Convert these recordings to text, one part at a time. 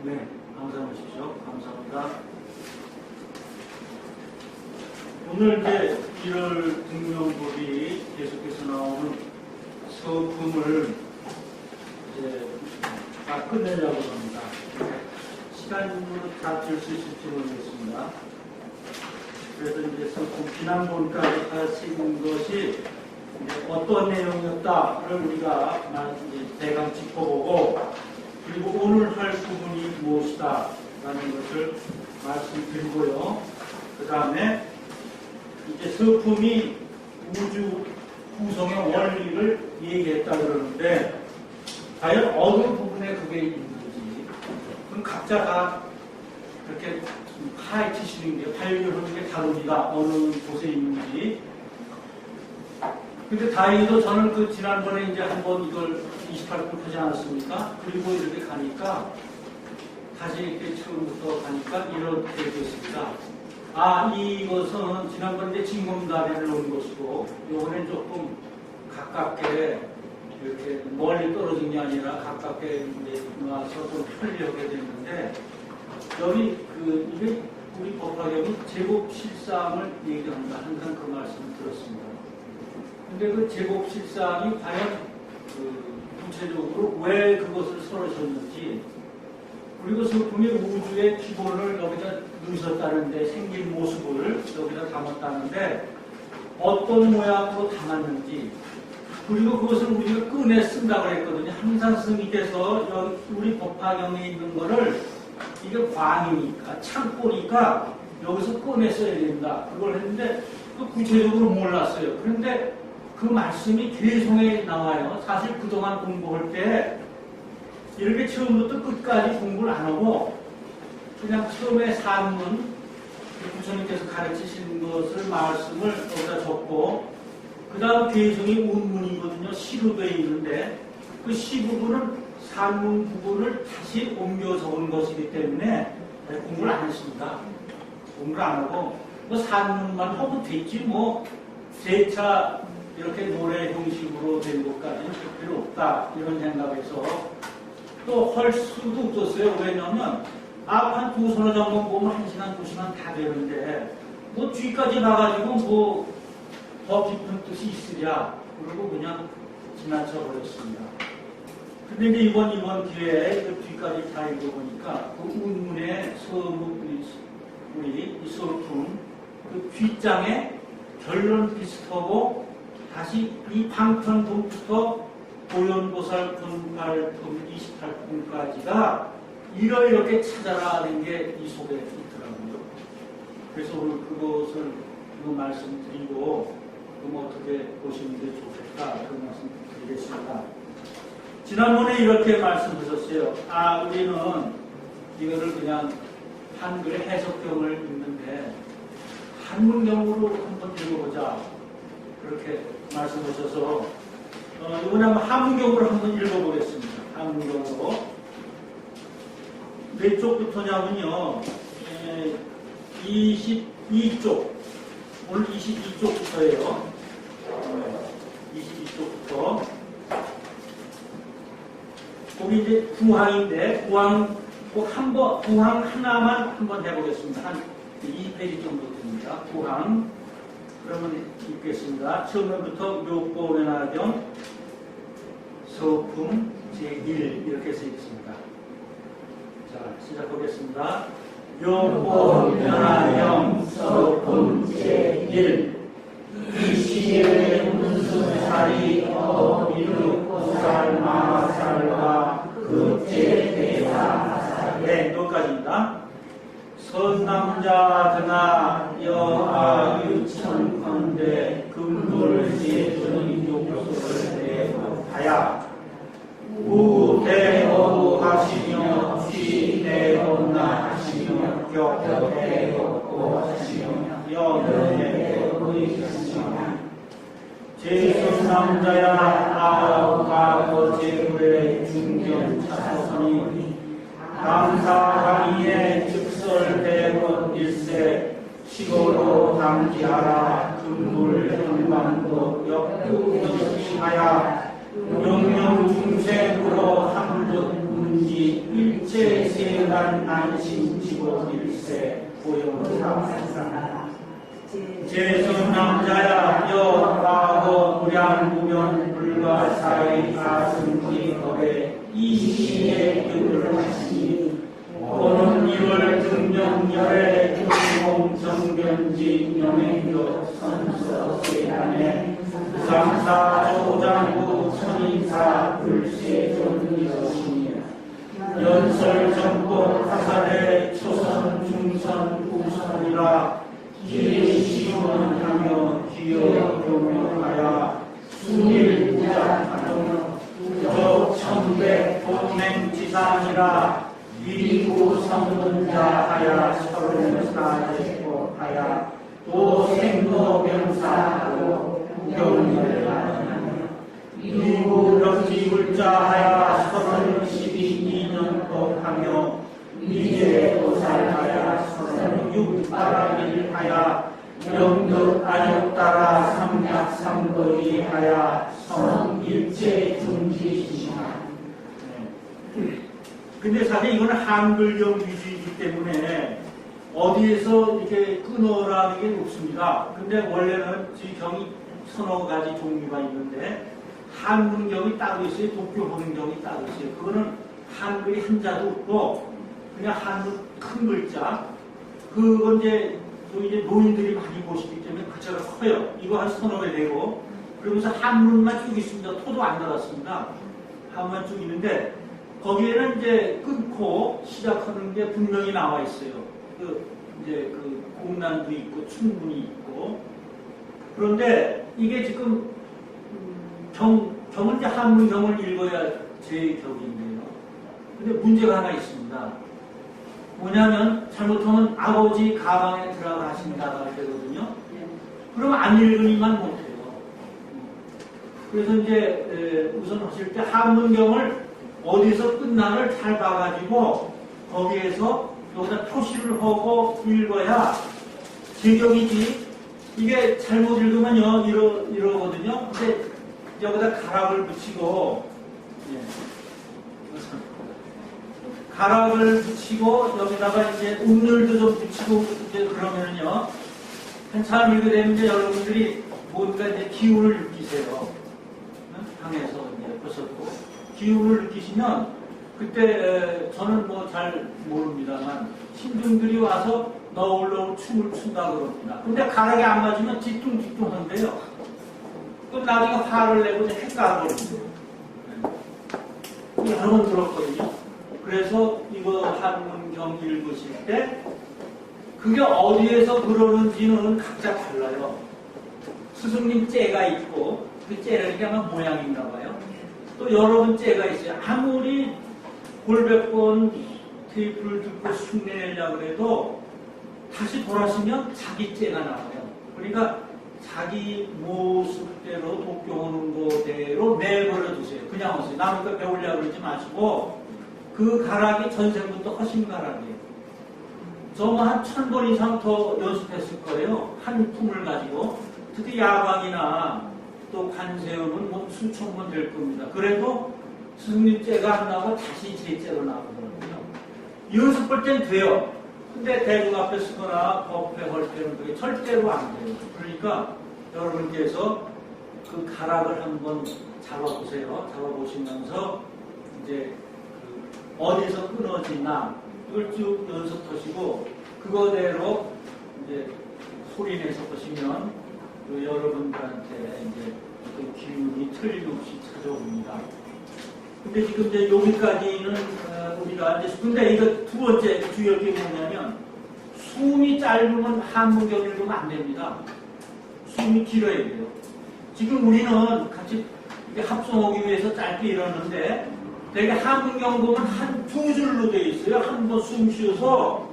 네, 감사하십시오. 감사합니다. 오늘 이제 1월 등명법이 계속해서 나오는 서품을 이제 다 끝내려고 합니다. 시간으로 다 줄 수 있을지 모르겠습니다. 그래서 이제 서품 지난번까지 하신 것이 어떤 내용이었다를 우리가 대강 짚어보고, 그리고 오늘 할 부분이 무엇이다 라는 것을 말씀드리고요. 그 다음에 이제 서품이 우주 구성의 원리를 얘기했다 그러는데, 과연 어느 부분에 그게 있는지, 그럼 각자가 그렇게 파헤치시는 게, 발견하는 게 다릅니다. 어느 곳에 있는지. 근데 다행히도 저는 그 지난번에 이제 한번 이걸 28분 하지 않았습니까? 그리고 이렇게 가니까, 다시 이렇게 처음부터 가니까 이렇게 됐습니다. 아, 이것은 지난번에 이제 징검다리를 놓은 것이고, 요번엔 조금 가깝게, 이렇게 멀리 떨어진 게 아니라 가깝게 이제 놔서 좀 편리하게 됐는데, 여기 이게 우리 법화경이 제곱실상을 얘기합니다. 항상 그 말씀을 들었습니다. 근데 그 제곱실상이 과연 구체적으로 왜 그것을 설하셨는지, 그리고 서품의 우주의 기본을 여기다 넣으셨다는데, 생긴 모습을 여기다 담았다는데 어떤 모양으로 담았는지, 그리고 그것을 우리가 꺼내 쓴다고 했거든요. 항상 스님께서 여기 우리 법화경에 있는 거를, 이게 광이니까 창고니까 여기서 꺼내 써야 된다, 그걸 했는데 그 구체적으로 몰랐어요. 그런데 그 말씀이 개성에 나와요. 사실 그동안 공부할 때 이렇게 처음부터 끝까지 공부를 안 하고 그냥 처음에 산문, 부처님께서 가르치신 것을 말씀을 여기다 적고, 그 다음 개성이 운문이거든요. 시로 되어 있는데 그 시 부분은 산문 부분을 다시 옮겨 적은 것이기 때문에 공부를 안 했습니다. 공부를 안 하고 뭐 산문만 하면 됐지, 뭐 재차 이렇게 노래 형식으로 된 것까지는 필요 없다, 이런 생각에서 또 할 수도 없었어요. 왜냐하면 앞 한 두 서너 장만 보면 1시간, 2시간 다 되는데 뭐 뒤까지 가가지고 뭐 더 깊은 뜻이 있으랴 그러고 그냥 지나쳐 버렸습니다. 근데 이제 이번 기회에 그 뒤까지 다 읽어보니까 그 운문의 우리 이 서품 그 뒷장에 결론 비슷하고, 다시 이 방편부터 보현보살 분발품 28분까지가 이렇게 찾아라는 게 이 속에 있더라고요. 그래서 오늘 그것을 말씀드리고, 그럼 어떻게 보시는 게 좋겠다, 그런 말씀 드리겠습니다. 지난번에 이렇게 말씀하셨어요. 아, 우리는 이거를 그냥 한글의 해석경을 읽는데 한문경으로 한번 읽어보자, 그렇게 말씀하셔서 이번에 한번 한문경으로 한번 읽어보겠습니다. 한문경으로. 몇 쪽부터냐면요, 22쪽, 오늘 22쪽부터예요. 22쪽부터. 거기 이제 구항인데, 구항 꼭 구항 하나만 한번 해보겠습니다. 한 2페이지 정도 됩니다. 구항. 그러면 읽겠습니다. 처음부터 묘법연화경 서품 제1 이렇게 써 있습니다. 자, 시작하겠습니다. 묘법연화경 서품 제1. 이시의 문수살이 미륵보살 마살과 급제대사살. 네, 여기까지입니다. 선남자 드나 여아유천컨대 금불제존 욕소를 내하야 우대어하시며 취대언나 하시며 격대없고 하시며 영예의하시며 제선남자야 아우가거 제불의 중견 차선이 남사강의의 즉설대건 일세 시고로 당지하라 금불 현방도 역두이하야 영영중생으로 한붓 문지 일체세 시간 안심 직원일세 고용사상사나 제선 남자야 여하고 무량무변 불가사의 가승지 법에 이시의 뜻을 하시니 오는 1월 등명열에 중공정변지 명행도 선서 세간에 부상사 조장부 천인사 불세존이러시니 연설 정권 화살의 초선 중선 우선이라 기시문하며 기여교명하여 순일 무장하며 부적 천백 동맹지상이라 위구 성문자하여 서른사제고하여 또 생로병사하고 구경을 위구 력지불자하여 32년도 하며 미제도살하여 36바라밀하여 영덕 안욕따라 삼약삼거리하여 성일체중지시나. 근데 사실 이거는 한글경 위주이기 때문에 어디에서 이렇게 끊어라는 게 없습니다. 근데 원래는 이 경이 서너 가지 종류가 있는데 한문경이 따로 있어요. 독교보는경이 따로 있어요. 그거는 한글이 한자도 없고 그냥 한문 큰 글자. 그건 이제 노인들이 많이 보시기 때문에 글자가 커요. 이거 한 서너 개 되고 그러면서 한문만 쭉 있습니다. 토도 안 달았습니다. 한문만 쭉 있는데 거기에는 이제 끊고 시작하는 게 분명히 나와 있어요. 이제 공난도 있고 충분히 있고. 그런데 이게 지금 경은 이제 한문경을 읽어야 제 격인데요. 근데 문제가 하나 있습니다. 뭐냐면 잘못하면 아버지 가방에 들어가신다고 할 때거든요. 그럼 안 읽으니만 못해요. 그래서 이제 우선 하실 때 한문경을 어디서 끝나를 잘 봐가지고 거기에서 여기다 표시를 하고 읽어야 제격이지. 이게 잘못 읽으면요 이러거든요. 근데 여기다 가락을 붙이고 가락을 붙이고 여기다가 이제 운율도 좀 붙이고 이제 그러면은요 한참 읽게 되면 이제 여러분들이 뭔가 이제 기운을 느끼세요. 방에서 이제 보셨고 기운을 느끼시면 그때 저는 뭐 잘 모릅니다만 신중들이 와서 너울너울 춤을 춘다 그럽니다. 근데 가락이 안 맞으면 뒤뚱뒤뚱한데요. 그럼 나중에 화를 내고 헷갈려버립니다. 여러 번 들었거든요. 그래서 이거 한문경 읽으실 때 그게 어디에서 그러는지는 각자 달라요. 스승님 째가 있고 그 째라는 게 아마 모양인가 봐요. 또 여러분 째가 있어요. 아무리 골백번 테이프를 듣고 흉내내려고 해도 다시 돌아서면 자기 째가 나와요. 그러니까 자기 모습대로 독교하는 거대로 내버려 두세요. 그냥 오세요. 남의 거 배우려고 그러지 마시고 그 가락이 전생부터 하신 가락이에요. 저 뭐 한 1000번 이상 더 연습했을 거예요. 한 품을 가지고. 특히 야광이나 또 관세음은 뭐 수천 번 될 겁니다. 그래도 스승님 째가 안 나오고 다시 제 째로 나오거든요. 연습할 땐 돼요. 근데 대중 앞에 쓰거나 법회 할 때는 그게 절대로 안 돼요. 그러니까 여러분께서 그 가락을 한번 잡아보세요. 잡아보시면서 이제 어디서 끊어지나 이걸 쭉 연습하시고 그거대로 이제 소리내서 보시면 여러분들한테 이제 그 기운이 틀림없이 찾아옵니다. 근데 지금 이제 여기까지는 우리가 이제 근데 이거 두 번째 주역이 뭐냐면 숨이 짧으면 한문경 읽으면 안 됩니다. 숨이 길어야 돼요. 지금 우리는 같이 합성하기 위해서 짧게 이러는데 되게 한문경 보면 한 두 줄로 되어 있어요. 한 번 숨 쉬어서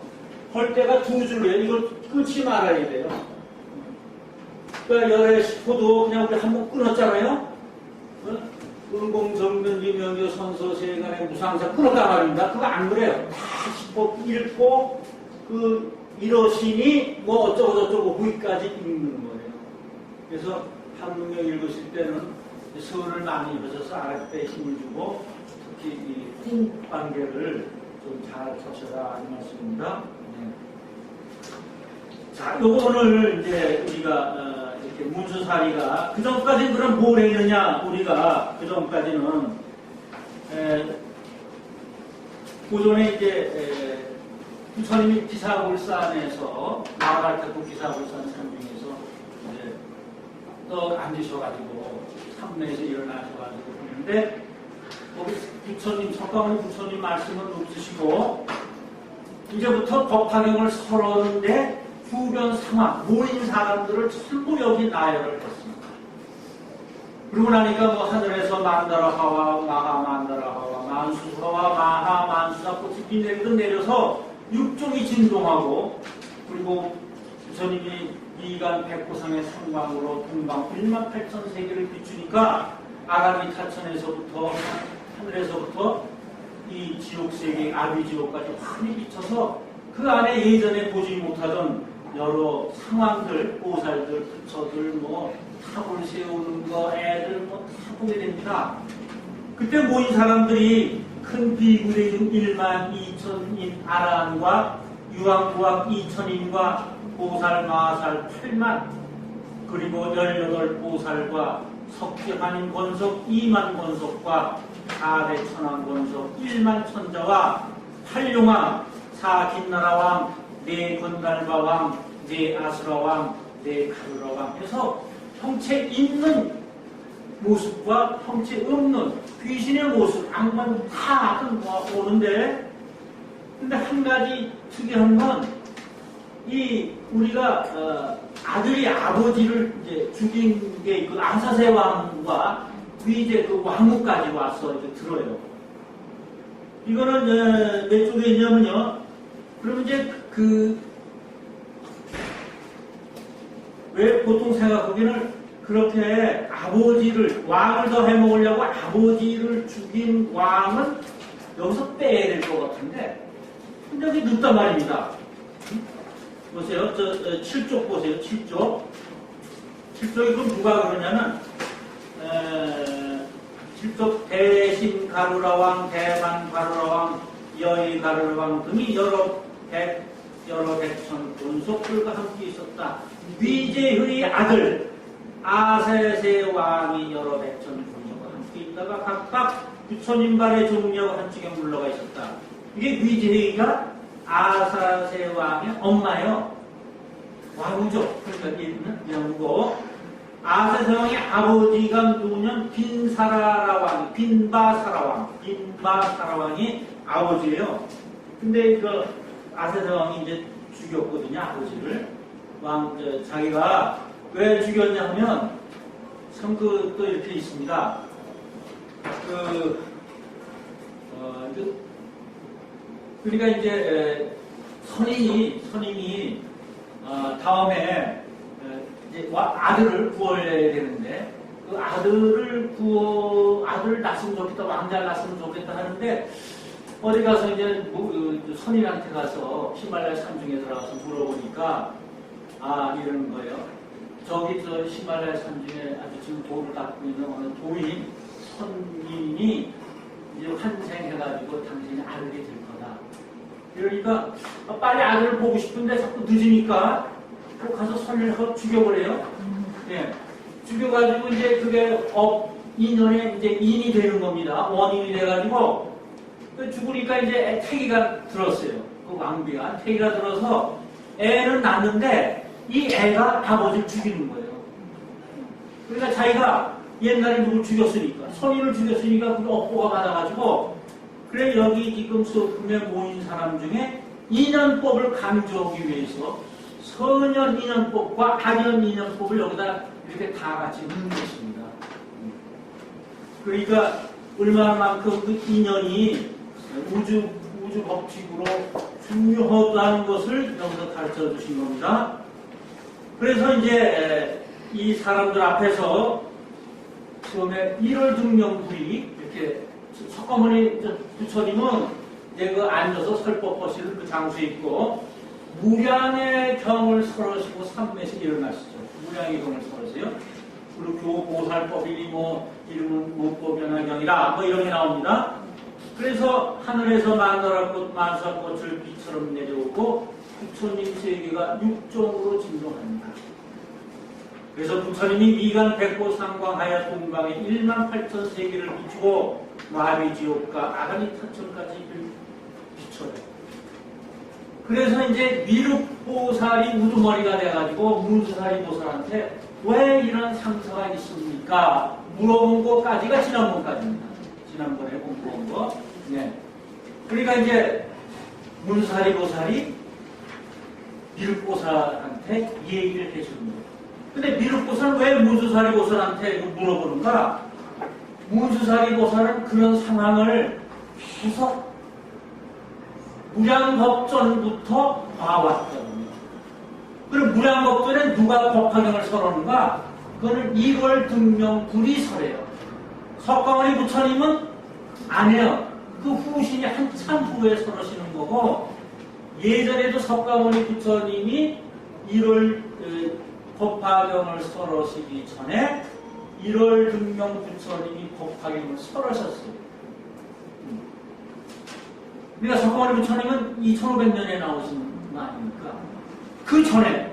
할 때가 두 줄로 해요. 이걸 끊지 말아야 돼요. 그러니까 열애 싶어도 그냥 우리 한 번 끊었잖아요. 은공정변지 명교 선서 세간의 무상사 끊었단 말입니다. 그거 안 그래요. 다 짚어 읽고 이러시니 뭐 어쩌고 후기까지 읽는 거예요. 그래서 한문경 읽으실 때는 서를 많이 입으셔서 아랫배에 힘을 주고 특히 이 호흡 관계를 좀 잘 펴셔라 이 말씀입니다. 네. 자, 요거 오늘 이제 우리가 이렇게 문수사리가 그 전까지는 그럼 뭘 했느냐? 우리가 그 전까지는 오전에 이제 부처님이 기사불산에서 나아갈 때 그 기사불산 산 중에서 이제 떡 앉으셔가지고 삼내에서 일어나셔가지고 그러는데 거기 부처님 석가모니 부처님 말씀은 없으시고 이제부터 법화경을 설었는데 주변 상황 모인 사람들을 전부 여기 나열을 했습니다. 그러고 나니까 뭐 하늘에서 만다라하와 마하 만다라하와 만수사와 마하 만수사 꽃이 비 내려서 육종이 진동하고 그리고 부처님이 이간 백호상의 상광으로 동방 18,000세계를 비추니까 아라비타천에서부터 하늘에서부터 이 지옥세계 아비지옥까지 환히 비춰서 그 안에 예전에 보지 못하던 여러 상황들, 보살들, 부처들, 뭐 탑을 세우는 거, 애들 뭐 다 보게 됩니다. 그때 모인 사람들이 큰 비구대중 1만 2천인 아라한과 유황부학 2천인과 보살, 마살 8만 그리고 18보살과 석기환인 권석 2만 권석과 4대 천왕 권석 1만 천자와 8용왕 4김나라왕 4건달바왕 4아수라왕 4가루라왕 해서 형체 있는 모습과 형체 없는 귀신의 모습, 악만 다 오는데 근데 한 가지 특이한 건 이 우리가 아들이 아버지를 이제 죽인 게 그 아사세 왕과 위제 그 왕후까지 와서 이렇게 들어요. 이거는 몇 쪽에 있냐면요. 그러면 이제 왜 보통 생각하기는 그렇게 아버지를 왕을 더 해먹으려고 아버지를 죽인 왕은 여기서 빼야 될 것 같은데 근데 늦단 말입니다. 보세요. 7쪽 보세요. 7쪽. 7쪽이 그럼 누가 그러냐면 7쪽 대신 가루라왕, 대만 가루라왕, 여의 가루라왕 등이 여러 백천 본속들과 함께 있었다. 위제의 아들 아세세 왕이 여러 백천 본속과 함께 있다가 각각 부처님 발의 종려가 한쪽에 물러가 있었다. 이게 위제의가 아사세 왕의 엄마예요. 왕후죠. 그러니까 얘는 영고. 아사세 왕의 아버지가 누구냐면 빈사라라 왕, 빈바사라 왕, 빈바사라 왕이 아버지예요. 근데 그 아사세 왕이 이제 죽였거든요, 아버지를. 자기가 왜 죽였냐 하면 참 또 이렇게 있습니다. 그러니까 이제 선임이 다음에 이제 아들을 구원해야 되는데 그 아들을 낳았으면 좋겠다, 왕자를 낳았으면 좋겠다 하는데 어디 가서 이제 선인한테 가서 히말라야 산중에 들어가서 물어보니까 이러는 거예요. 저기 히말라야 산중에 아주 지금 도를 닦고 있는 어느 도인 선인이 이제 환생해가지고 당신이 아들이 될 거다. 그러니까 빨리 아들을 보고 싶은데 자꾸 늦으니까 꼭 가서 선인을 죽여버려요. 예. 죽여가지고 이제 그게 인연에 이제 인이 되는 겁니다. 원인이 돼가지고 죽으니까 이제 태기가 들었어요. 그 왕비가 태기가 들어서 애는 낳는데 이 애가 아버지를 죽이는 거예요. 그러니까 자기가 옛날에 누굴 죽였으니까 선인을 죽였으니까 그 업보가 받아가지고 그래 여기 지금 소품에 모인 사람 중에 인연법을 강조하기 위해서 선연 인연법과 악연 인연법을 여기다 이렇게 다 같이 넣는 것입니다. 그러니까 얼마만큼 그 인연이 우주 법칙으로 중요하다는 것을 여기서 가르쳐 주신 겁니다. 그래서 이제 이 사람들 앞에서 처음에 1월 등명불이 이렇게 석가모니 부처님은 이제 그 앉아서 설법하시는 그 장소에 있고 무량의 경을 설하시고 삼매씩 일어나시죠. 무량의 경을 설하세요. 그리고 교보살법이니 뭐 이름은 무법연화경이라 뭐 이런 게 나옵니다. 그래서 하늘에서 마누라꽃 만사꽃을 비처럼 내려오고 부처님 세계가 육종으로 진동합니다. 그래서 부처님이 미간 백고 상광하여 동방에 1만 8천 세계를 비추고 마비지옥과 아가니타천까지 비춰요. 그래서 이제 미륵보살이 우두머리가 돼가지고 문수사리 보살한테 왜 이런 상처가 있습니까? 물어본 것까지가 지난번까지입니다. 지난번에 공부한 거. 네. 그러니까 이제 문수사리 보살이 미륵보살한테 이 얘기를 해주는 거예요. 근데 미륵보살은 왜 문수사리 보살한테 물어보는가? 문수사리 보살은 그런 상황을 계속 무량겁전부터 봐왔거든요. 그럼 무량겁전에 누가 법화경을 설하는가? 그거는 1월 등명 불이 설해요. 석가모니 부처님은 안 해요. 그 후신이 한참 후에 설하시는 거고, 예전에도 석가모니 부처님이 1월 법화경을 설하시기 전에 1월 등명 부처님이 법화경을 설하셨어요. 그러니까 석가모니 부처님은 2500년에 나오신 거 아닙니까? 그 전에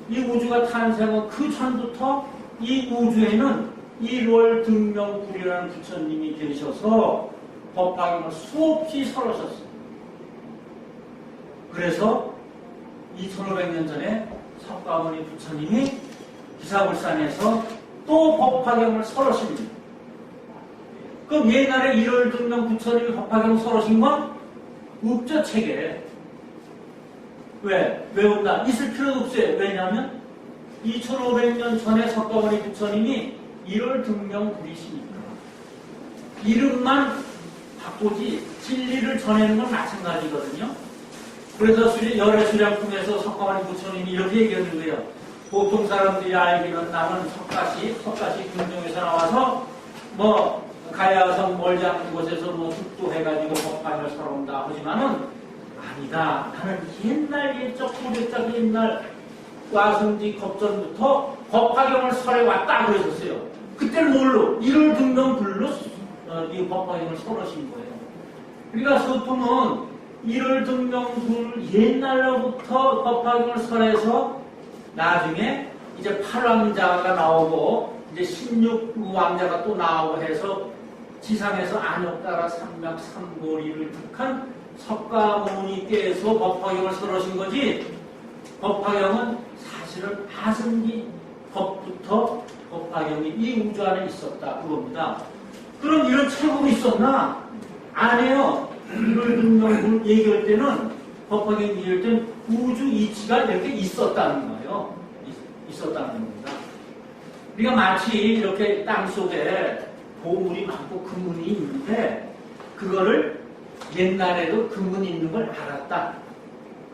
이 우주가 탄생한 그 전부터 이 우주에는 1월 등명불이라는 부처님이 계셔서 법화경을 수없이 설하셨어요. 그래서 2500년 전에 석가모니 부처님이 기사불산에서 또 법화경을 설하십니다. 그럼 옛날에 1월 등명 부처님이 법화경을 설하신 건 없죠, 책에. 왜 없나? 있을 필요도 없어요. 왜냐하면 2500년 전에 석가모니 부처님이 1월 등명불이시니까 이름만 바꾸지 진리를 전하는 건 마찬가지거든요. 그래서 열애수량품에서 석가모니 부처님이 이렇게 얘기하는 거예요. 보통 사람들이 알기는 나는 석가시 궁정에서 나와서 가야성 멀지 않은 곳에서 죽도해가지고 법화경을 설한다 하지만은 아니다. 나는 옛적 고대적 옛날 와승지 겁전부터 법화경을 설해왔다 그러셨어요. 그때는 뭘로? 1월 등명불로 이 법화경을 설하신 거예요. 그러니까 서품은 1월 등명불 옛날로부터 법화경을 설해서 나중에 이제 8왕자가 나오고 이제 16왕자가 또 나오고 해서 지상에서 안욕따라 삼맥 삼고리를 득한 석가모니께서 법화경을 설하신 거지, 법화경은 사실은 하승기 법부터 법화경이 이 우주 안에 있었다 그겁니다. 그럼 이런 체험이 있었나? 안 해요. 이걸 등명을 얘기할 때는 법화경 얘기할 때는 우주 이치가 이렇게 있었다는 거예요. 있었다는 겁니다. 우리가 마치 이렇게 땅속에 보물이 많고 금문이 있는데 그거를 옛날에도 금문이 있는 걸 알았다.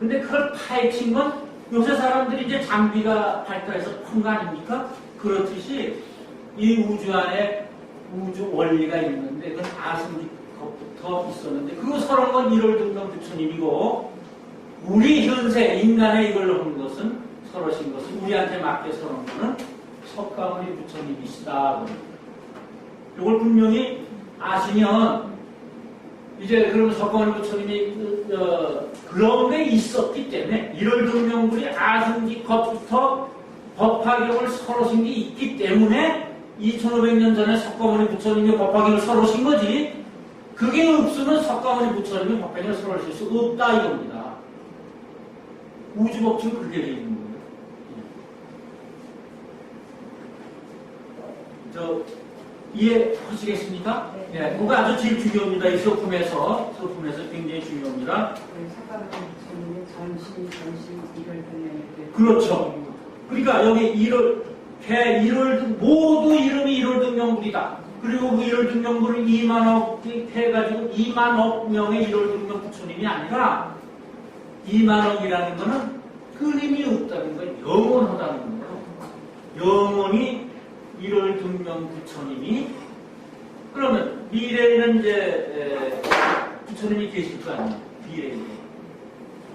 근데 그걸 파헤친 건 요새 사람들이 이제 장비가 발달해서 푼 거 아닙니까? 그렇듯이 이 우주 안에 우주 원리가 있는데 그건 아승기 것부터 있었는데 그거 설한 건 1월 등명 부처님이고 우리 현세 인간의 이걸 한 것은 설하신 것은 우리한테 맞게 설한 것은 석가모니 부처님이시다. 이걸 분명히 아시면 이제 그럼 석가모니 부처님이 그런 게 있었기 때문에 1월 등명불이 아승기 것부터 법화경을 설하신 게 있기 때문에 2500년 전에 석가모니 부처님이 법화경을 설하신 거지 그게 없으면 석가모니 부처님이 법화경을 설하실 수 없다 이겁니다. 우주법칙은 그렇게 되어 있는 거예요. 이해하시겠습니까? 네. 그거 아주 제일 중요합니다. 이 서품에서 굉장히 중요합니다. 석가모니 전신 1월 등명 그렇죠. 그러니까 여기 1월 모두 이름이 1월 등명불이다. 그리고 그 1월 등명불을 2만억 해가지고 2만억 명의 1월 등명 부처님이 아니라 2만억이라는 거는 끊임이 없다는 거예요. 영원하다는 거예요. 영원히 1월 등명 부처님이 그러면 미래에는 이제 부처님이 계실 거 아니에요. 미래에.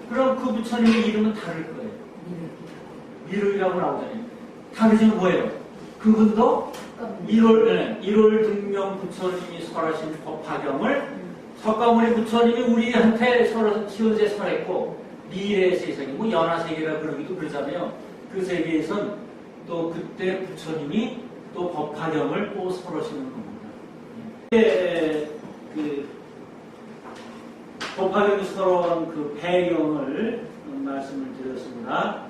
그럼 그 부처님의 이름은 다를 거예요. 미륵이라고 나오잖아요. 다르지는 뭐예요? 그분도 1월 등명 부처님이 설하신 법화경을 석가모니 부처님이 우리한테 현재 설했고 미래의 세상이 뭐 연화세계라 그러기도 그러잖아요. 그 세계에선 또 그때 부처님이 또 법화경을 또 설하시는 겁니다. 그 법화경이 설한 그 배경을 말씀을 드렸습니다.